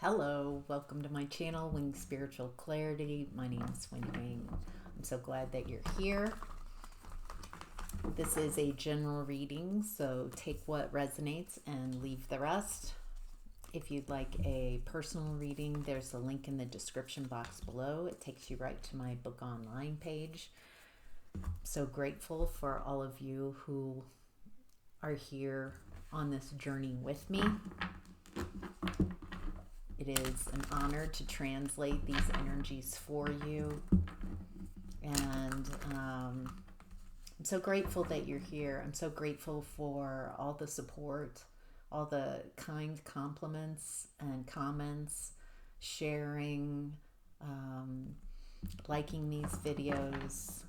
Hello, welcome to my channel, Wing Spiritual Clarity. My name is Wendy Wing. I'm so glad that you're here. This is a general reading, so take what resonates and leave the rest. If you'd like a personal reading, there's a link in the description box below. It takes you right to my book online page. I'm so grateful for all of you who are here on this journey with me. It is an honor to translate these energies for you. And I'm so grateful that you're here. I'm so grateful for all the support, all the kind compliments and comments, sharing, liking these videos,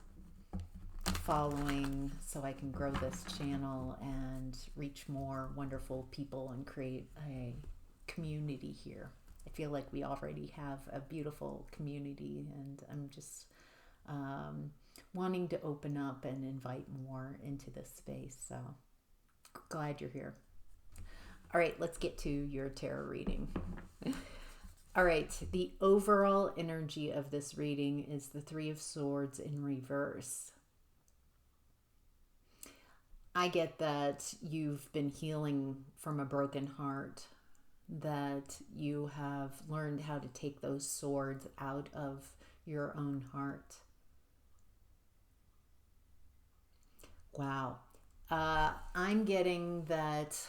following, so I can grow this channel and reach more wonderful people and create a community here. I feel like we already have a beautiful community, and I'm just wanting to open up and invite more into this space. So glad you're here. All right, let's get to your tarot reading. All right, the overall energy of this reading is the Three of Swords in reverse. I get that you've been healing from a broken heart, that you have learned how to take those swords out of your own heart. Wow. I'm getting that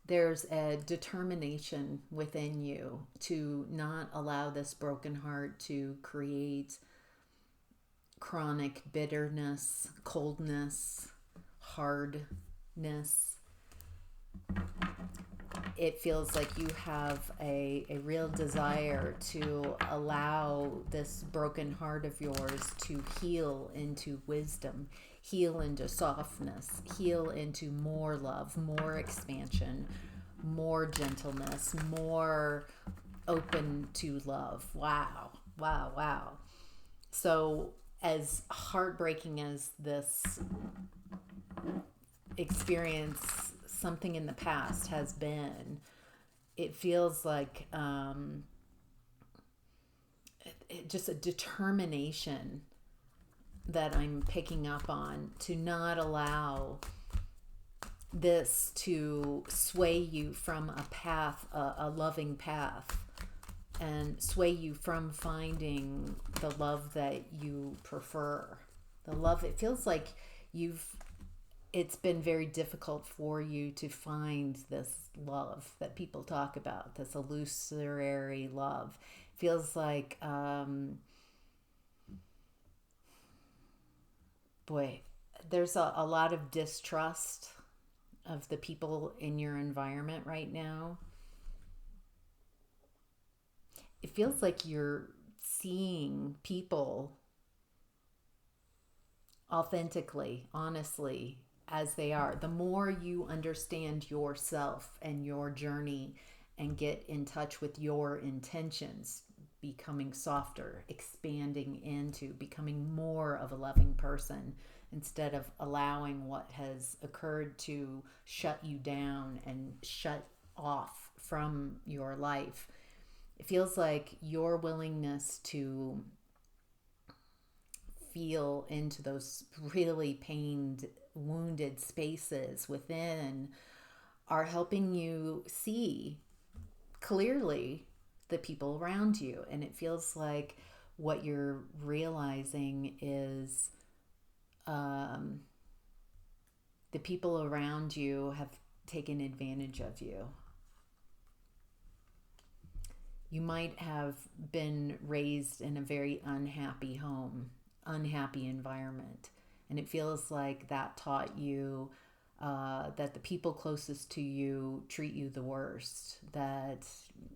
there's a determination within you to not allow this broken heart to create chronic bitterness, coldness, hardness. It feels like you have a real desire to allow this broken heart of yours to heal into wisdom, heal into softness, heal into more love, more expansion, more gentleness, more open to love. Wow, wow, wow. So, as heartbreaking as this experience, something in the past has been, it feels like just a determination that I'm picking up on to not allow this to sway you from a path, a loving path, and sway you from finding the love that you prefer. The love, it feels like it's been very difficult for you to find this love that people talk about, this illusory love. Feels like, boy, there's a lot of distrust of the people in your environment right now. It feels like you're seeing people authentically, honestly, as they are. The more you understand yourself and your journey and get in touch with your intentions, becoming softer, expanding into becoming more of a loving person instead of allowing what has occurred to shut you down and shut off from your life. It feels like your willingness to feel into those really pained, wounded spaces within are helping you see clearly the people around you. And it feels like what you're realizing is the people around you have taken advantage of you. You might have been raised in a very unhappy home, unhappy environment, and it feels like that taught you that the people closest to you treat you the worst, that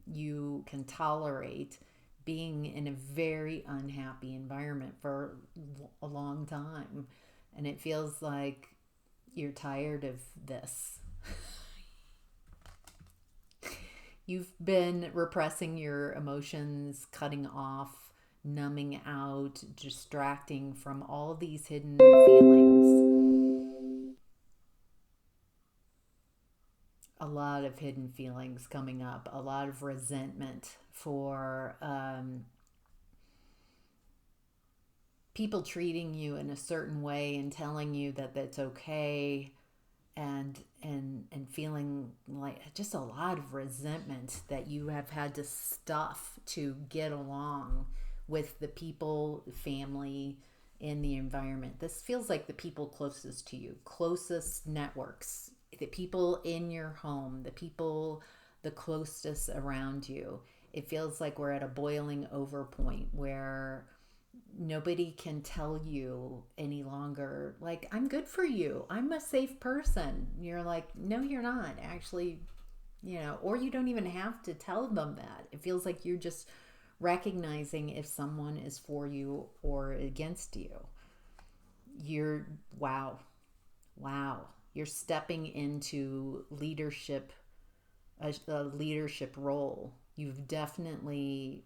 you can tolerate being in a very unhappy environment for a long time. And it feels like you're tired of this. You've been repressing your emotions, cutting off, numbing out, distracting from all these hidden feelings. a lot of hidden feelings coming up, a lot of resentment for people treating you in a certain way and telling you that that's okay, and feeling like just a lot of resentment that you have had to stuff to get along with the people, family, in the environment. This feels like the people closest to you, closest networks, the people in your home, the people the closest around you. It feels like we're at a boiling over point where nobody can tell you any longer, like, I'm good for you, I'm a safe person. You're like, no, you're not actually, or you don't even have to tell them that. It feels like you're just recognizing if someone is for you or against you. You're, wow, you're stepping into leadership, a leadership role. You've definitely,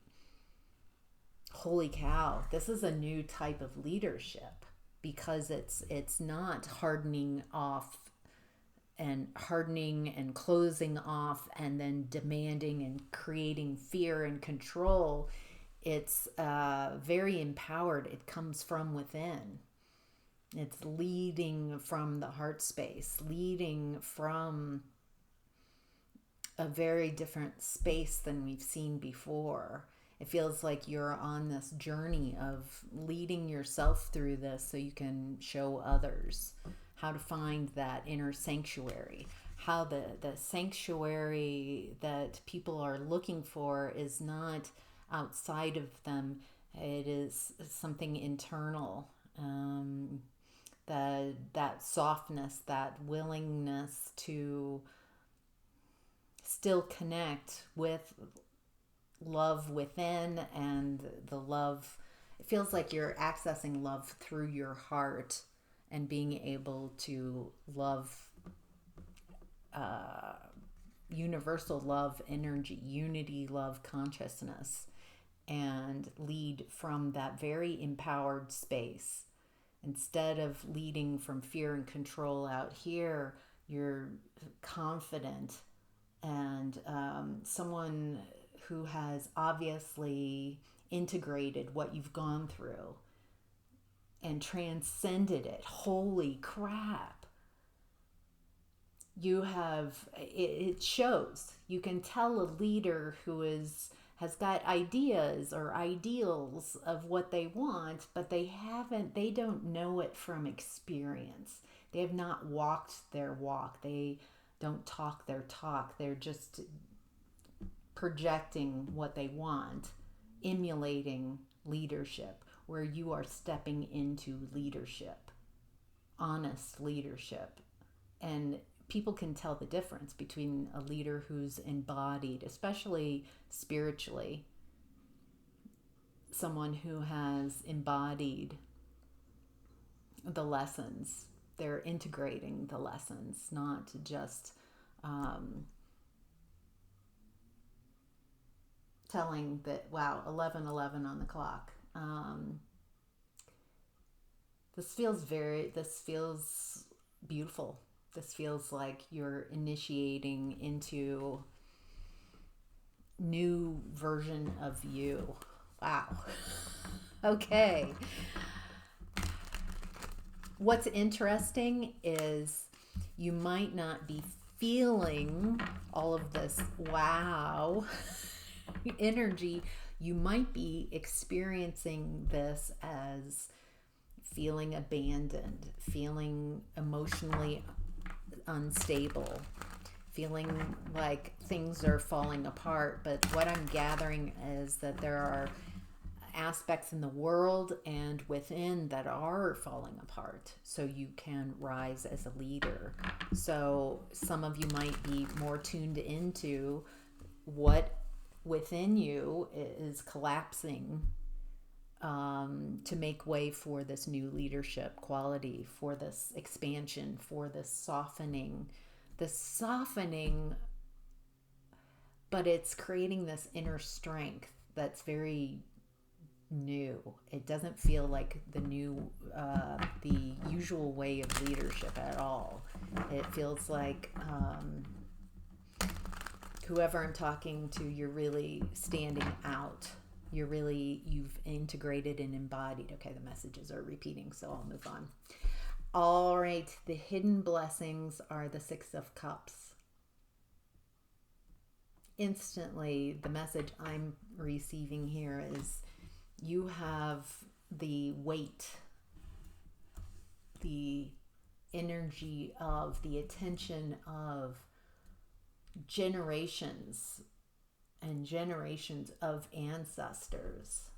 holy cow, this is a new type of leadership, because it's not hardening and closing off and then demanding and creating fear and control. It's very empowered. It comes from within. It's leading from the heart space, leading from a very different space than we've seen before. It feels like you're on this journey of leading yourself through this so you can show others how to find that inner sanctuary. How the sanctuary that people are looking for is not outside of them, it is something internal. That softness, that willingness to still connect with love within, and the love, it feels like you're accessing love through your heart and being able to love, universal love energy, unity love consciousness, and lead from that very empowered space. Instead of leading from fear and control out here, you're confident, and someone who has obviously integrated what you've gone through and transcended it. Holy crap. You have, it shows. You can tell a leader who has got ideas or ideals of what they want, but they don't know it from experience. They have not walked their walk. They don't talk their talk. They're just projecting what they want, emulating leadership, where you are stepping into leadership, honest leadership. And people can tell the difference between a leader who's embodied, especially spiritually, someone who has embodied the lessons. They're integrating the lessons, not just telling that, wow, 11:11 on the clock. This feels beautiful. This feels like you're initiating into new version of you. Wow. Okay. What's interesting is you might not be feeling all of this wow energy. You might be experiencing this as feeling abandoned, feeling emotionally unstable, feeling like things are falling apart. But what I'm gathering is that there are aspects in the world and within that are falling apart, so you can rise as a leader. So some of you might be more tuned into what within you is collapsing, to make way for this new leadership quality, for this expansion, for this softening, but it's creating this inner strength that's very new. It doesn't feel like the usual way of leadership at all. It feels like whoever I'm talking to, you're really standing out. You've integrated and embodied. Okay, the messages are repeating, so I'll move on. All right, the hidden blessings are the Six of Cups. Instantly, the message I'm receiving here is you have the weight, the energy of, the attention of generations and generations of ancestors.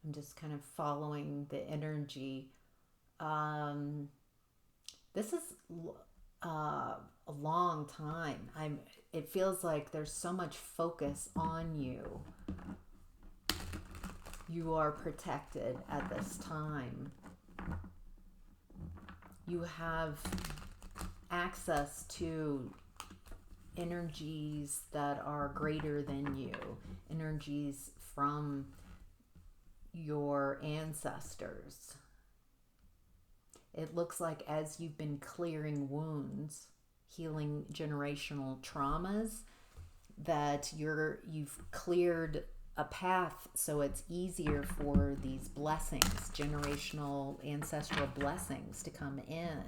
I'm just kind of following the energy. This is a long time. It feels like there's so much focus on you. You are protected at this time. You have access to energies that are greater than you, energies from your ancestors. It looks like as you've been clearing wounds, healing generational traumas, that you've cleared a path so it's easier for these blessings, generational ancestral blessings, to come in.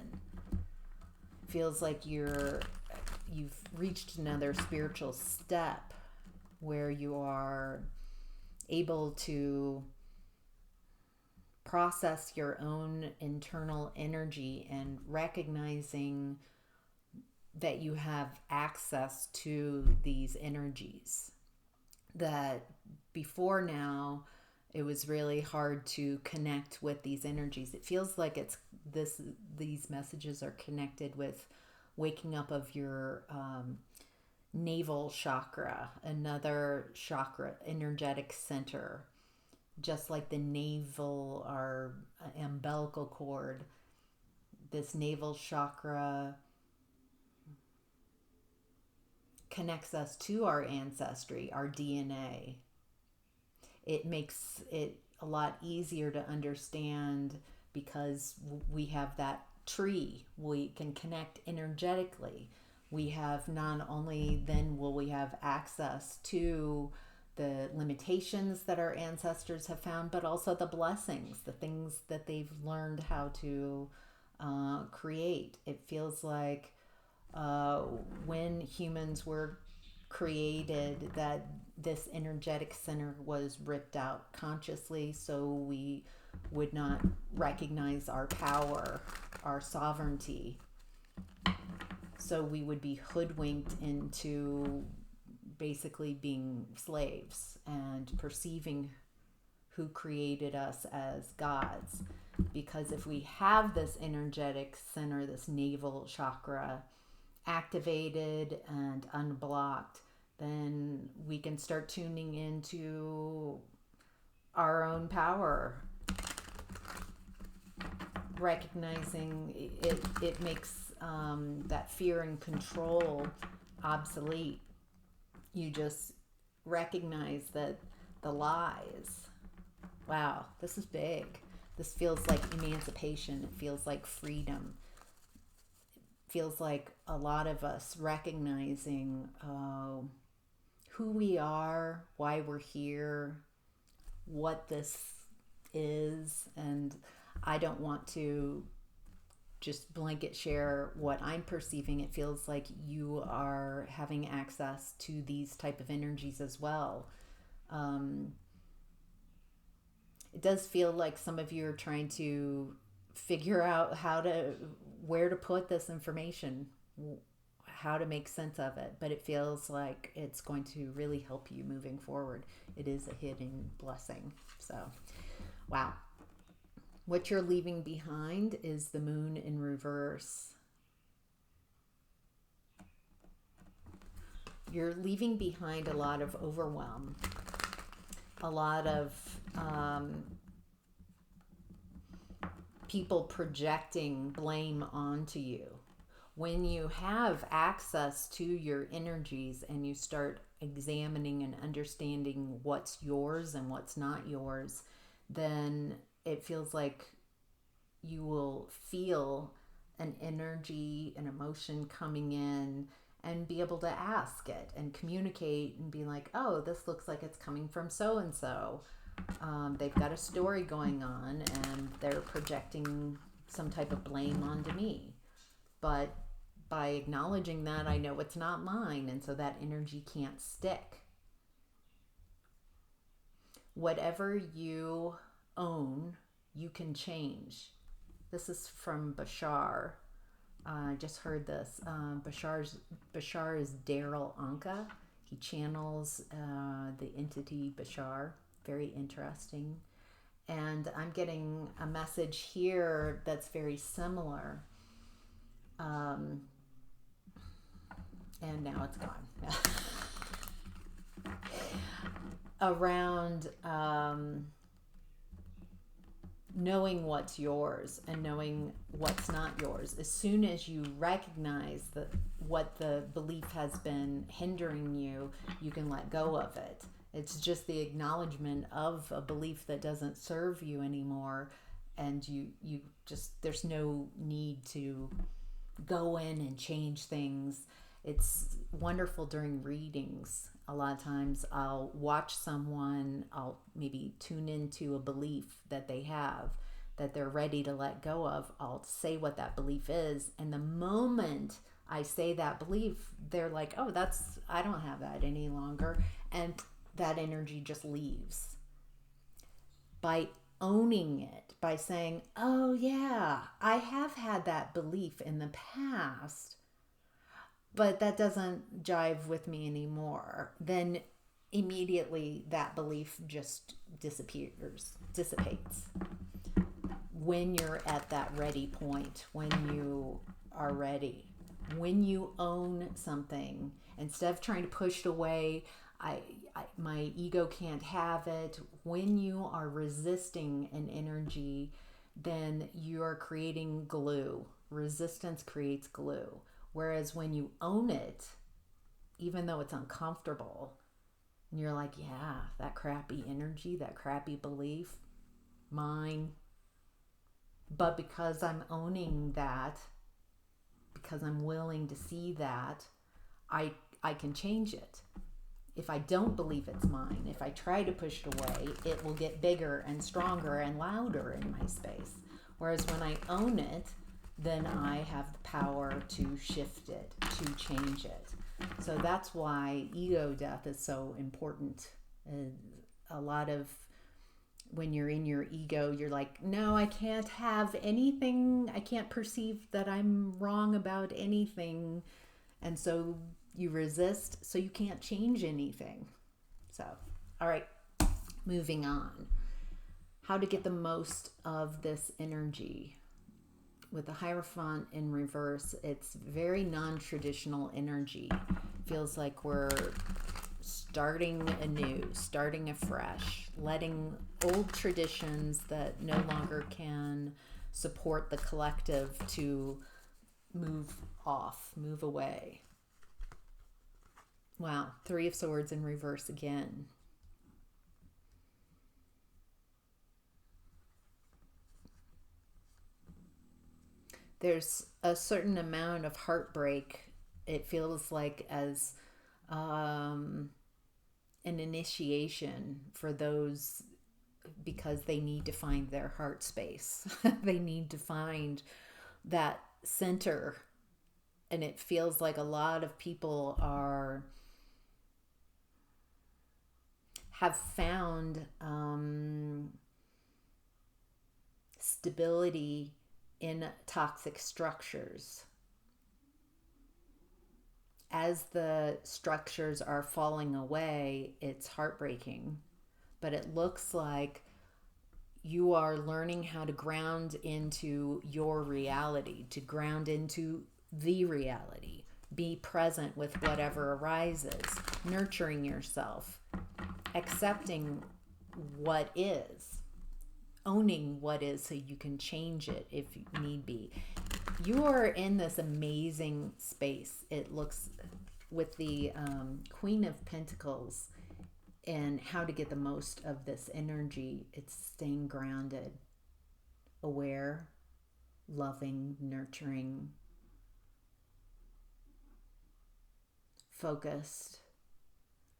Feels like you've reached another spiritual step where you are able to process your own internal energy and recognizing that you have access to these energies. That before now, it was really hard to connect with these energies. It feels like these messages are connected with waking up of your navel chakra, another chakra, energetic center. Just like the navel, our umbilical cord, this navel chakra connects us to our ancestry, our DNA. It makes it a lot easier to understand because we have that tree. We can connect energetically. We have not only then will we have access to the limitations that our ancestors have found, but also the blessings, the things that they've learned how to create. It feels like when humans were created, that this energetic center was ripped out consciously so we would not recognize our power, our sovereignty. So we would be hoodwinked into basically being slaves and perceiving who created us as gods. Because if we have this energetic center, this navel chakra, activated and unblocked, then we can start tuning into our own power. Recognizing it makes that fear and control obsolete. You just recognize that the lies. Wow, this is big. This feels like emancipation. It feels like freedom. It feels like a lot of us recognizing who we are, why we're here, what this is. And I don't want to just blanket share what I'm perceiving. It feels like you are having access to these type of energies as well. It does feel like some of you are trying to figure out where to put this information, how to make sense of it, but it feels like it's going to really help you moving forward. It is a hidden blessing. So, wow. What you're leaving behind is the moon in reverse. You're leaving behind a lot of overwhelm, a lot of people projecting blame onto you. When you have access to your energies and you start examining and understanding what's yours and what's not yours, then it feels like you will feel an energy, an emotion coming in, and be able to ask it and communicate and be like, oh, this looks like it's coming from so and so. They've got a story going on and they're projecting some type of blame onto me. But by acknowledging that, I know it's not mine, and so that energy can't stick. Whatever you own, you can change. This is from Bashar. I just heard this. Bashar is Daryl Anka. He channels the entity Bashar. Very interesting. And I'm getting a message here that's very similar. And now it's gone. Around knowing what's yours and knowing what's not yours. As soon as you recognize that what the belief has been hindering you, you can let go of it. It's just the acknowledgement of a belief that doesn't serve you anymore, and you just, there's no need to go in and change things. It's wonderful during readings. A lot of times I'll watch someone, I'll maybe tune into a belief that they have that they're ready to let go of. I'll say what that belief is, and the moment I say that belief, they're like, oh, I don't have that any longer, and that energy just leaves. By owning it, by saying, oh yeah, I have had that belief in the past, but that doesn't jive with me anymore, then immediately that belief just dissipates. When you're at that ready point, when you are ready, when you own something, instead of trying to push it away, my ego can't have it. When you are resisting an energy, then you are creating glue. Resistance creates glue. Whereas when you own it, even though it's uncomfortable, and you're like, yeah, that crappy energy, that crappy belief, mine. But because I'm owning that, because I'm willing to see that, I can change it. If I don't believe it's mine, if I try to push it away, it will get bigger and stronger and louder in my space. Whereas when I own it, then I have the power to shift it, to change it. So that's why ego death is so important. A lot of when you're in your ego, you're like, no, I can't have anything. I can't perceive that I'm wrong about anything. And so you resist, so you can't change anything. So, all right, moving on. How to get the most of this energy. With the Hierophant in reverse, it's very non-traditional energy. Feels like we're starting anew, starting afresh, letting old traditions that no longer can support the collective to move away. Wow, Three of Swords in reverse again. There's a certain amount of heartbreak, it feels like, as an initiation for those, because they need to find their heart space. They need to find that center. And it feels like a lot of people have found stability in toxic structures. As the structures are falling away, it's heartbreaking, but it looks like you are learning how to ground into your reality, to ground into the reality. Be present with whatever arises, nurturing yourself, accepting what is, owning what is so you can change it if need be. You are in this amazing space. It looks, with the Queen of Pentacles and how to get the most of this energy, it's staying grounded, aware, loving, nurturing. focused,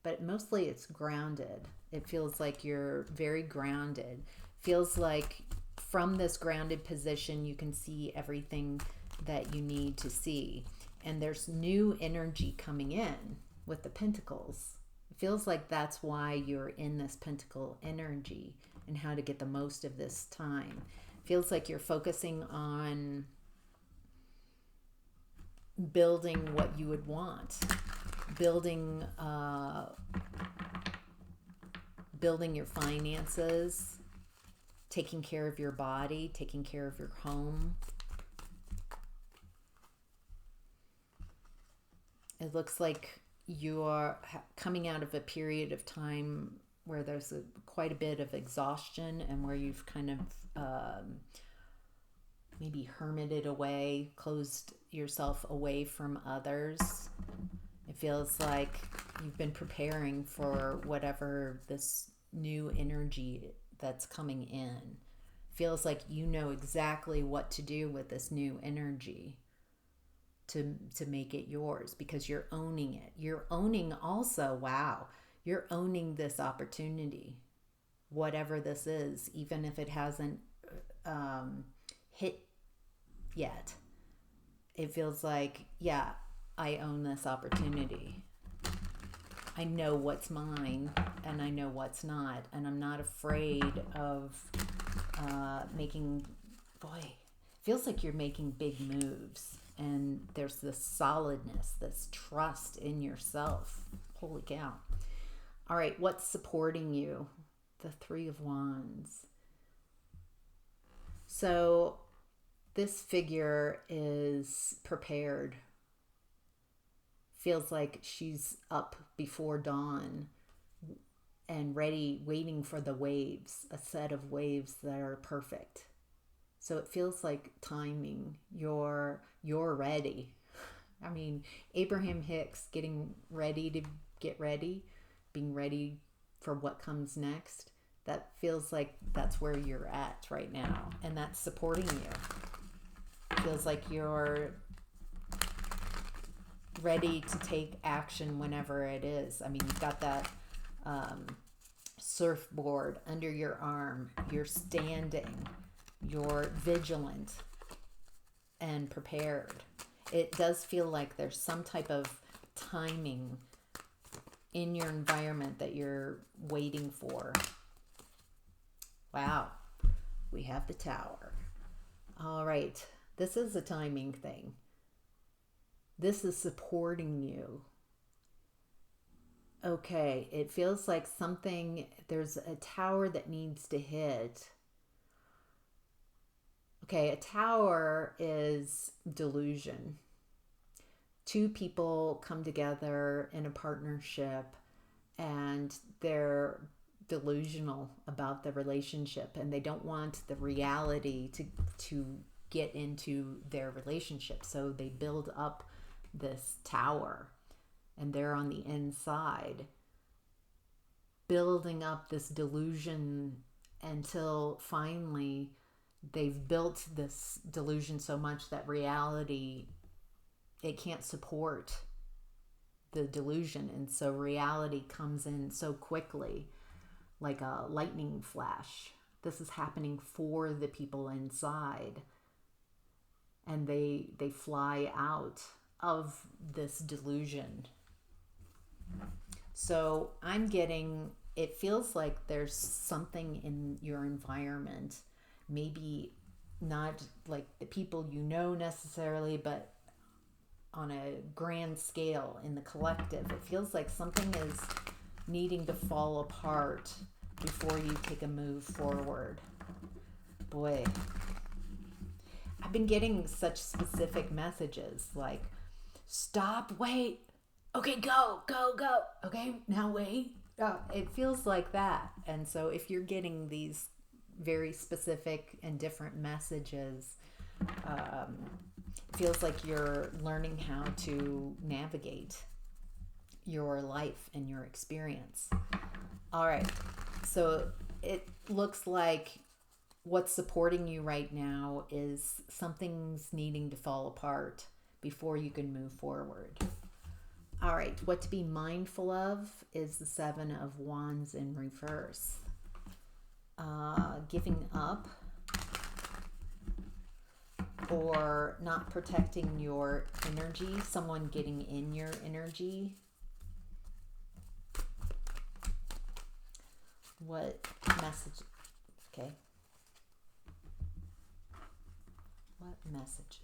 but mostly it's grounded. It feels like you're very grounded. Feels like from this grounded position, you can see everything that you need to see. And there's new energy coming in with the pentacles. It feels like that's why you're in this pentacle energy and how to get the most of this time. Feels like you're focusing on building what you would want, building your finances, taking care of your body, taking care of your home. It looks like you are coming out of a period of time where there's quite a bit of exhaustion and where you've kind of maybe hermited away, closed yourself away from others. It feels like you've been preparing for whatever this new energy that's coming in. Feels like you know exactly what to do with this new energy to make it yours, because you're owning it. You're owning also, wow, you're owning this opportunity, whatever this is, even if it hasn't hit yet. It feels like, yeah, I own this opportunity. I know what's mine and I know what's not, and I'm not afraid of making, boy, feels like you're making big moves, and there's this solidness, this trust in yourself. Holy cow. All right, what's supporting you? The Three of Wands. So this figure is prepared. Feels like she's up before dawn and ready, waiting for the waves, a set of waves that are perfect. So it feels like timing. You're ready. I mean, Abraham Hicks getting ready to get ready, being ready for what comes next. That feels like that's where you're at right now, and that's supporting you. Feels like you're ready to take action whenever it is. I mean, you've got that surfboard under your arm. You're standing. You're vigilant and prepared. It does feel like there's some type of timing in your environment that you're waiting for. Wow. We have the Tower. All right. This is a timing thing. This is supporting you. Okay. It feels like there's a tower that needs to hit. Okay, a tower is delusion. Two people come together in a partnership and they're delusional about the relationship, and they don't want the reality to get into their relationship. So they build up this tower, and they're on the inside building up this delusion until finally they've built this delusion so much that reality, it can't support the delusion. And so reality comes in so quickly, like a lightning flash. This is happening for the people inside. And they fly out of this delusion. So I'm getting, it feels like there's something in your environment, maybe not like the people you know necessarily, but on a grand scale in the collective. It feels like something is needing to fall apart before you take a move forward. Boy, I've been getting such specific messages like, stop, wait, okay, go. Okay, now wait. It feels like that. And so if you're getting these very specific and different messages, it feels like you're learning how to navigate your life and your experience. All right. So it looks like what's supporting you right now is something's needing to fall apart before you can move forward. All right, what to be mindful of is the Seven of Wands in reverse. Giving up or not protecting your energy, someone getting in your energy. What message? Okay. What messages?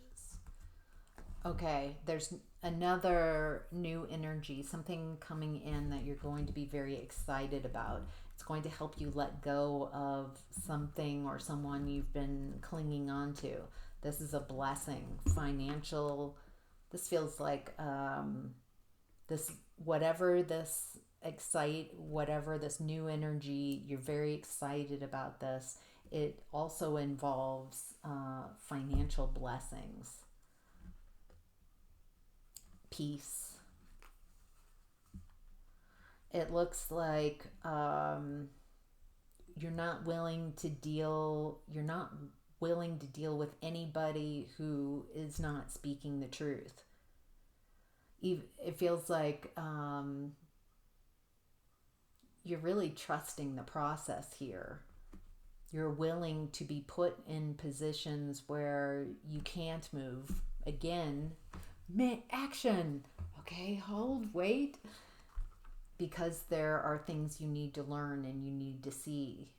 Okay, there's another new energy, something coming in that you're going to be very excited about. It's going to help you let go of something or someone you've been clinging on to. This is a blessing, financial. This feels like this, whatever this whatever this new energy, you're very excited about this. It also involves financial blessings, peace. It looks like you're not willing to deal with anybody who is not speaking the truth. It feels like you're really trusting the process here. You're willing to be put in positions where you can't move. Again, action. Okay, hold, wait. Because there are things you need to learn and you need to see.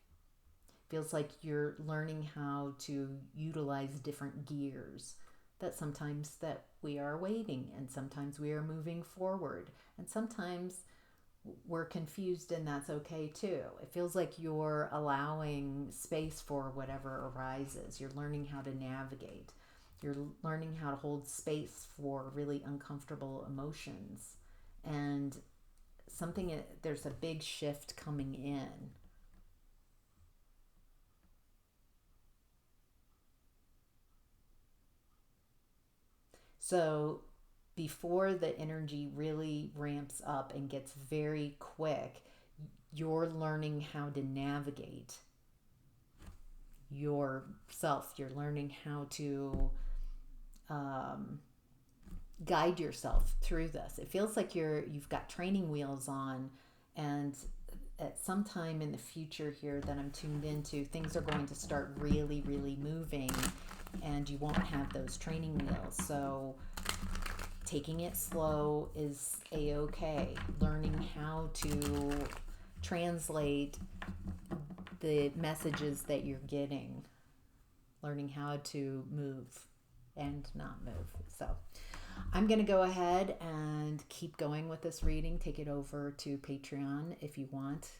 Feels like you're learning how to utilize different gears. That sometimes that we are waiting, and sometimes we are moving forward, and sometimes we're confused, and that's okay too. It feels like you're allowing space for whatever arises. You're learning how to navigate. You're learning how to hold space for really uncomfortable emotions. And there's a big shift coming in. So before the energy really ramps up and gets very quick, you're learning how to navigate yourself. You're learning how to guide yourself through this. It feels like you've got training wheels on, and at some time in the future here that I'm tuned into, things are going to start really, really moving, and you won't have those training wheels. So taking it slow is a-okay. Learning how to translate the messages that you're getting. Learning how to move and not move. So I'm going to go ahead and keep going with this reading. Take it over to Patreon if you want.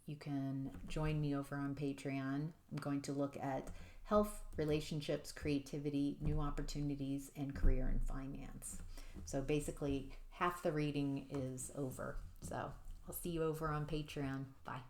You can join me over on Patreon. I'm going to look at health, relationships, creativity, new opportunities, and career and finance. So basically, half the reading is over. So I'll see you over on Patreon. Bye.